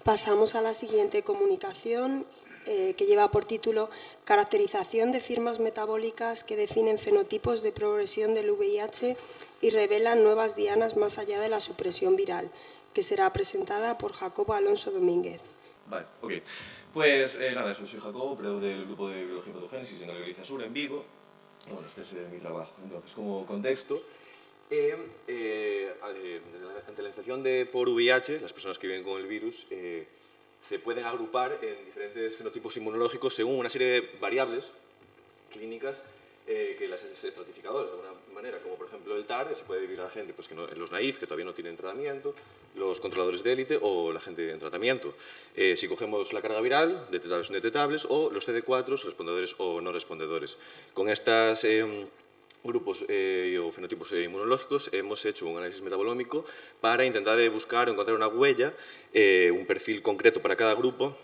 Pasamos a la siguiente comunicación, que lleva por título Caracterización de firmas metabólicas que definen fenotipos de progresión del VIH y revelan nuevas dianas más allá de la supresión viral, que será presentada por Jacobo Alonso Domínguez. Vale, ok. Pues nada, eso, soy Jacobo, operador del grupo de Biología y Patogénesis en Galicia Sur, en Vigo. Bueno, este es mi trabajo. Entonces, como contexto, ante la infección por VIH, las personas que viven con el virus se pueden agrupar en diferentes fenotipos inmunológicos según una serie de variables clínicas que las es estratificadores de alguna manera, como por ejemplo el TAR, se puede dividir a la gente pues, los naïf, que todavía no tienen tratamiento, los controladores de élite o la gente en tratamiento. Si cogemos la carga viral, detectables o no detectables, o los CD4, respondedores o no respondedores. Con estos grupos o fenotipos inmunológicos hemos hecho un análisis metabolómico para intentar buscar o encontrar una huella, un perfil concreto para cada grupo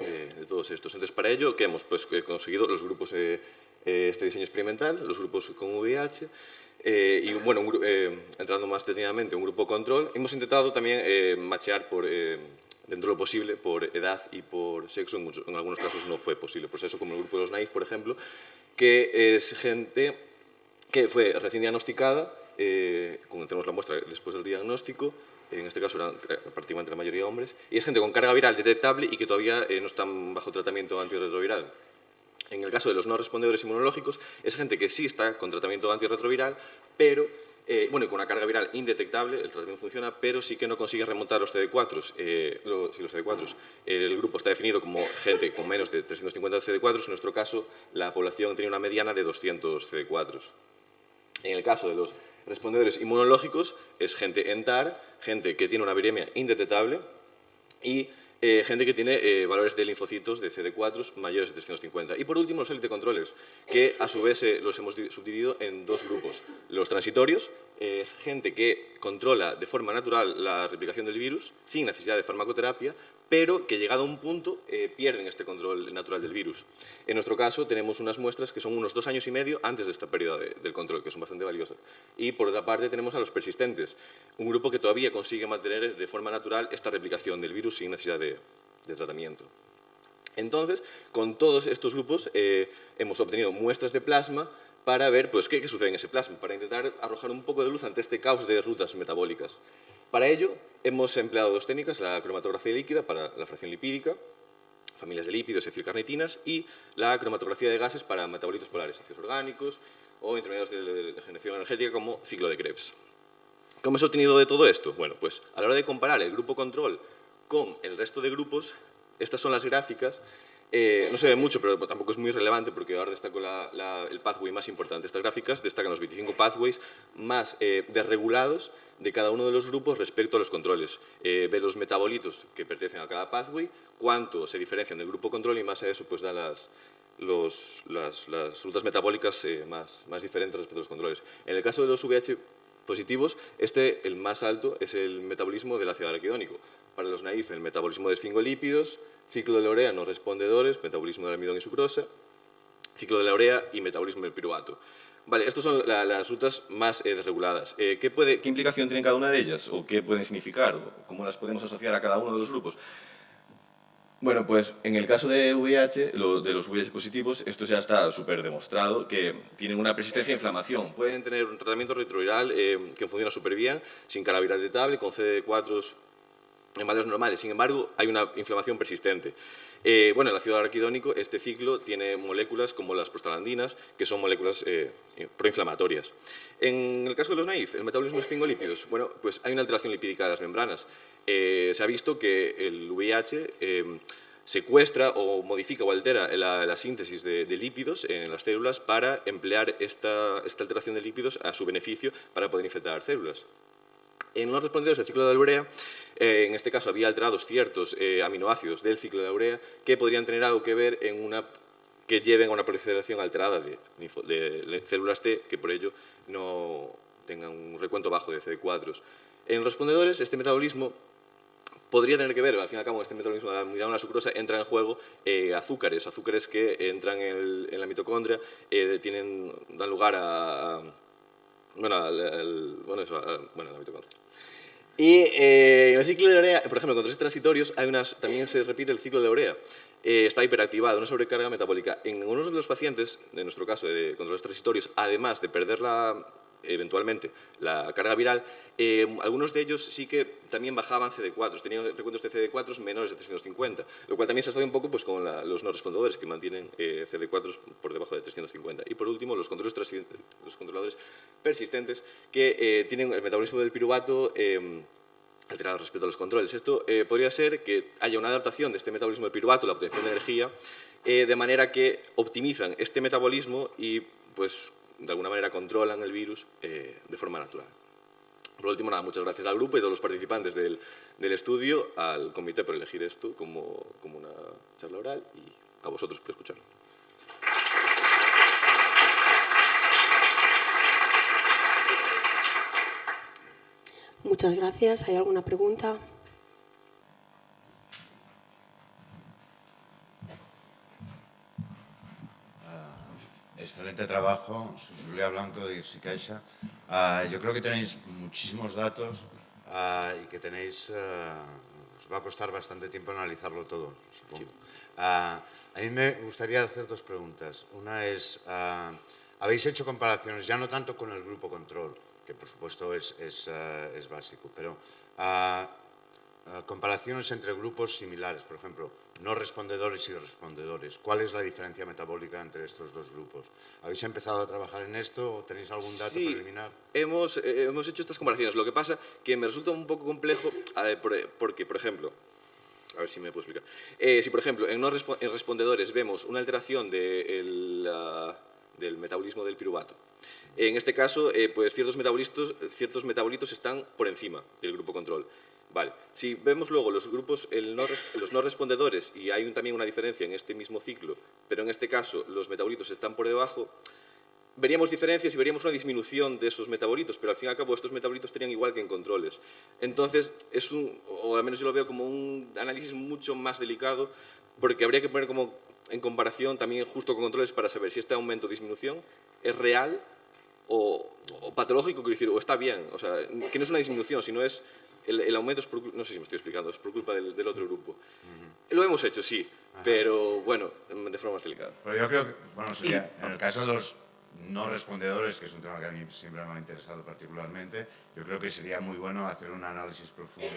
de todos estos. Entonces, para ello, ¿qué hemos? Pues conseguido los grupos, este diseño experimental, los grupos con VIH, y bueno, entrando más detenidamente, un grupo control. Hemos intentado también machear dentro de lo posible por edad y por sexo. En algunos casos no fue posible. Pues eso, como el grupo de los naïf, por ejemplo, que es gente que fue recién diagnosticada, cuando tenemos la muestra después del diagnóstico, en este caso eran prácticamente la mayoría hombres, y es gente con carga viral detectable y que todavía no están bajo tratamiento antirretroviral. En el caso de los no respondedores inmunológicos, es gente que sí está con tratamiento antirretroviral, pero, bueno, con una carga viral indetectable, el tratamiento funciona, pero sí que no consigue remontar los CD4. Si los CD4, el grupo está definido como gente con menos de 350 CD4, en nuestro caso, la población tenía una mediana de 200 CD4. En el caso de los respondedores inmunológicos, es gente en TAR, gente que tiene una viremia indetectable y gente que tiene valores de linfocitos de CD4 mayores de 350. Y por último, los elite controllers, que a su vez los hemos subdividido en dos grupos. Los transitorios, es gente que controla de forma natural la replicación del virus sin necesidad de farmacoterapia, pero que llegado a un punto pierden este control natural del virus. En nuestro caso tenemos unas muestras que son unos 2 años y medio antes de esta pérdida del control, que son bastante valiosas. Y por otra parte tenemos a los persistentes, un grupo que todavía consigue mantener de forma natural esta replicación del virus sin necesidad de tratamiento. Entonces, con todos estos grupos hemos obtenido muestras de plasma para ver pues, qué sucede en ese plasma, para intentar arrojar un poco de luz ante este caos de rutas metabólicas. Para ello, hemos empleado dos técnicas, la cromatografía líquida para la fracción lipídica, familias de lípidos, etilcarnitinas, y la cromatografía de gases para metabolitos polares, ácidos orgánicos o intermediarios de generación energética como ciclo de Krebs. ¿Cómo se ha obtenido de todo esto? Bueno, pues a la hora de comparar el grupo control con el resto de grupos, estas son las gráficas. No se ve mucho, pero tampoco es muy relevante porque ahora destaco el pathway más importante. Estas gráficas destacan los 25 pathways más desregulados de cada uno de los grupos respecto a los controles. Ve los metabolitos que pertenecen a cada pathway, cuánto se diferencian del grupo control y más a eso pues da las rutas metabólicas más diferentes respecto a los controles. En el caso de los VIH positivos, el más alto es el metabolismo del ácido araquidónico. Para los naïf, el metabolismo de esfingolípidos, ciclo de la urea no respondedores, metabolismo del almidón y sucrosa, ciclo de la urea y metabolismo del piruvato. Vale, estas son las rutas más desreguladas. ¿Qué implicación tienen cada una de ellas? ¿O qué pueden significar? ¿O cómo las podemos asociar a cada uno de los grupos? Bueno, pues en el caso de VIH, de los VIH positivos, esto ya está súper demostrado, que tienen una persistencia de inflamación. Pueden tener un tratamiento retroviral que funciona súper bien, sin carga viral detectable, con CD4 en valores normales. Sin embargo, hay una inflamación persistente. Bueno, el ácido araquidónico, este ciclo, tiene moléculas como las prostaglandinas, que son moléculas proinflamatorias. En el caso de los naïf, el metabolismo de esfingolípidos, bueno, pues hay una alteración lipídica de las membranas. Se ha visto que el VIH secuestra o modifica o altera la síntesis de lípidos en las células para emplear esta alteración de lípidos a su beneficio para poder infectar células. En los respondedores del ciclo de la urea, en este caso había alterados ciertos aminoácidos del ciclo de la urea que podrían tener algo que ver que lleven a una proliferación alterada de células T, que por ello no tengan un recuento bajo de CD4. En los respondedores, este metabolismo podría tener que ver, al fin y al cabo, este metabolismo de la amidona sucrosa entra en juego azúcares que entran en la mitocondria, dan lugar a la mitocondria. Y en el ciclo de urea, por ejemplo, en controles transitorios también se repite el ciclo de urea. Está hiperactivado, una sobrecarga metabólica. En algunos de los pacientes, en nuestro caso de controles transitorios, además de perder eventualmente la carga viral, algunos de ellos sí que también bajaban CD4, tenían recuentos de CD4 menores de 350, lo cual también se asocia un poco pues, con los no respondedores que mantienen CD4 por debajo de 350. Y por último, los controladores persistentes que tienen el metabolismo del piruvato alterado respecto a los controles. Esto podría ser que haya una adaptación de este metabolismo del piruvato, la obtención de energía, de manera que optimizan este metabolismo y, pues, de alguna manera controlan el virus de forma natural. Por último, nada, muchas gracias al grupo y a todos los participantes del estudio, al comité por elegir esto como una charla oral y a vosotros por escucharlo. Muchas gracias. ¿Hay alguna pregunta? Excelente trabajo. Soy Julia Blanco de Xicaixa. Yo creo que tenéis muchísimos datos y que os va a costar bastante tiempo analizarlo todo, supongo. A mí me gustaría hacer dos preguntas. Una es, habéis hecho comparaciones, ya no tanto con el grupo control, que por supuesto es básico, pero comparaciones entre grupos similares, por ejemplo, no respondedores y respondedores. ¿Cuál es la diferencia metabólica entre estos dos grupos? ¿Habéis empezado a trabajar en esto o tenéis algún dato preliminar? Hemos hecho estas comparaciones. Lo que pasa que me resulta un poco complejo porque, por ejemplo, a ver si me puedo explicar. Si, por ejemplo, en respondedores vemos una alteración del metabolismo del piruvato, en este caso, pues ciertos metabolitos están por encima del grupo control. Vale. Si vemos luego los no respondedores y hay también una diferencia en este mismo ciclo, pero en este caso los metabolitos están por debajo, veríamos diferencias y veríamos una disminución de esos metabolitos, pero al fin y al cabo estos metabolitos serían igual que en controles. Entonces, o al menos yo lo veo como un análisis mucho más delicado, porque habría que poner como en comparación también justo con controles para saber si este aumento o disminución es real o patológico, quiero decir, o está bien. O sea, que no es una disminución, sino es el aumento, no sé si me estoy explicando, es por culpa del otro grupo. Lo hemos hecho, sí, pero bueno, de forma más delicada. Pero yo creo que, bueno, sería, en el caso de los no respondedores, que es un tema que a mí siempre me ha interesado particularmente, yo creo que sería muy bueno hacer un análisis profundo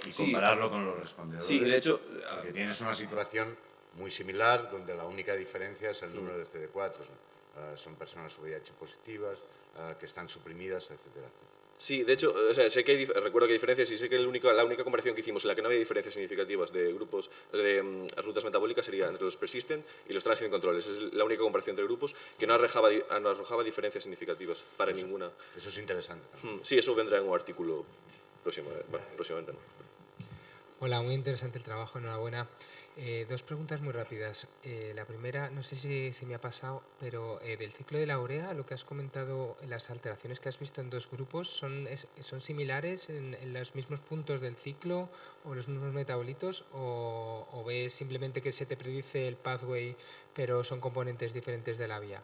y compararlo con los respondedores. Sí, de hecho, porque tienes una situación muy similar, donde la única diferencia es el número de CD4. Son personas VIH positivas, que están suprimidas, etcétera, etcétera. Sí, de hecho, o sea, recuerdo que hay diferencias y sé que la única comparación que hicimos en la que no había diferencias significativas de grupos de rutas metabólicas sería entre los persistent y los transit controles. Esa es la única comparación entre grupos que no arrojaba diferencias significativas para ninguna. Eso es interesante también. Sí, eso vendrá en un artículo próximamente. ¿No? Hola, muy interesante el trabajo, enhorabuena. Dos preguntas muy rápidas. La primera, no sé si se me ha pasado, pero del ciclo de la urea, lo que has comentado, las alteraciones que has visto en dos grupos, ¿son similares en los mismos puntos del ciclo o los mismos metabolitos? ¿O ves simplemente que se te predice el pathway, pero son componentes diferentes de la vía?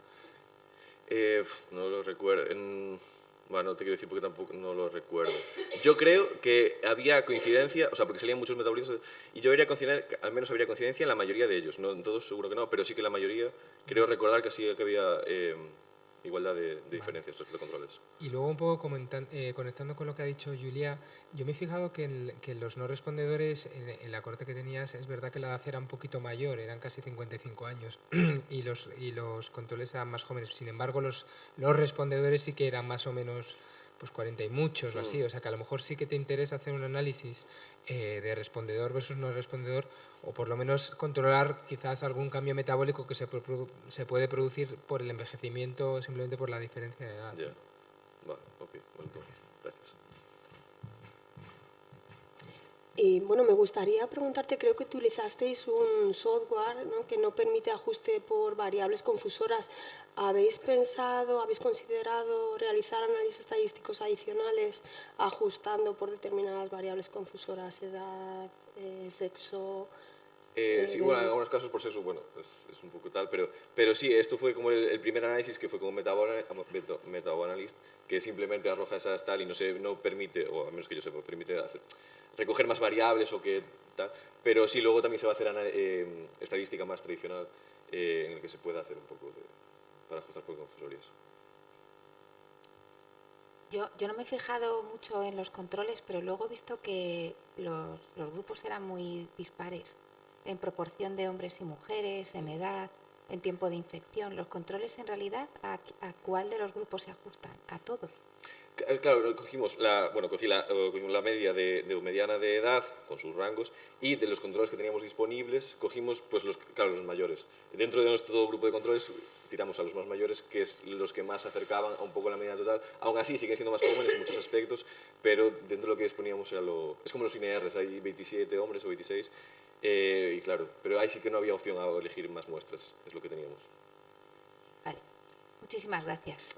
No lo recuerdo. Bueno, no te quiero decir porque tampoco no lo recuerdo. Yo creo que había coincidencia, o sea, porque salían muchos metabolitos, y yo al menos habría coincidencia en la mayoría de ellos. No en todos, seguro que no, pero sí que la mayoría, creo recordar que sí que había igualdad de diferencias respecto a controles. Y luego un poco conectando con lo que ha dicho Julia, yo me he fijado que los no respondedores, en la corte que tenías, es verdad que la edad era un poquito mayor, eran casi 55 años, y los controles eran más jóvenes. Sin embargo, los respondedores sí que eran más o menos pues 40 y muchos o así, o sea que a lo mejor sí que te interesa hacer un análisis de respondedor versus no respondedor, o por lo menos controlar quizás algún cambio metabólico que se puede producir por el envejecimiento o simplemente por la diferencia de edad. Ya, vale, ok, bueno, gracias. Y bueno, me gustaría preguntarte, creo que utilizasteis un software, ¿no?, que no permite ajuste por variables confusoras. ¿Habéis considerado realizar análisis estadísticos adicionales ajustando por determinadas variables confusoras, edad, sexo, Sí, bueno, en algunos casos por sexo, bueno, es un poco tal, pero sí, esto fue como el primer análisis que fue como MetaOAnalyst, que simplemente arroja esas tal y no permite, o a menos que yo sepa, permite recoger más variables o que tal, pero sí, luego también se va a hacer estadística más tradicional en el que se pueda hacer un poco para ajustar por confusorias. Yo no me he fijado mucho en los controles, pero luego he visto que los grupos eran muy dispares en proporción de hombres y mujeres, en edad, en tiempo de infección. ¿Los controles en realidad a cuál de los grupos se ajustan? ¿A todos? Claro, cogimos la media mediana de edad con sus rangos y de los controles que teníamos disponibles cogimos pues los mayores. Dentro de nuestro grupo de controles tiramos a los más mayores, que es los que más se acercaban a un poco la media total. Aún así siguen siendo más jóvenes en muchos aspectos, pero dentro de lo que disponíamos es como los INRs, hay 27 hombres o 26 y claro, pero ahí sí que no había opción a elegir más muestras, es lo que teníamos. Vale. Muchísimas gracias.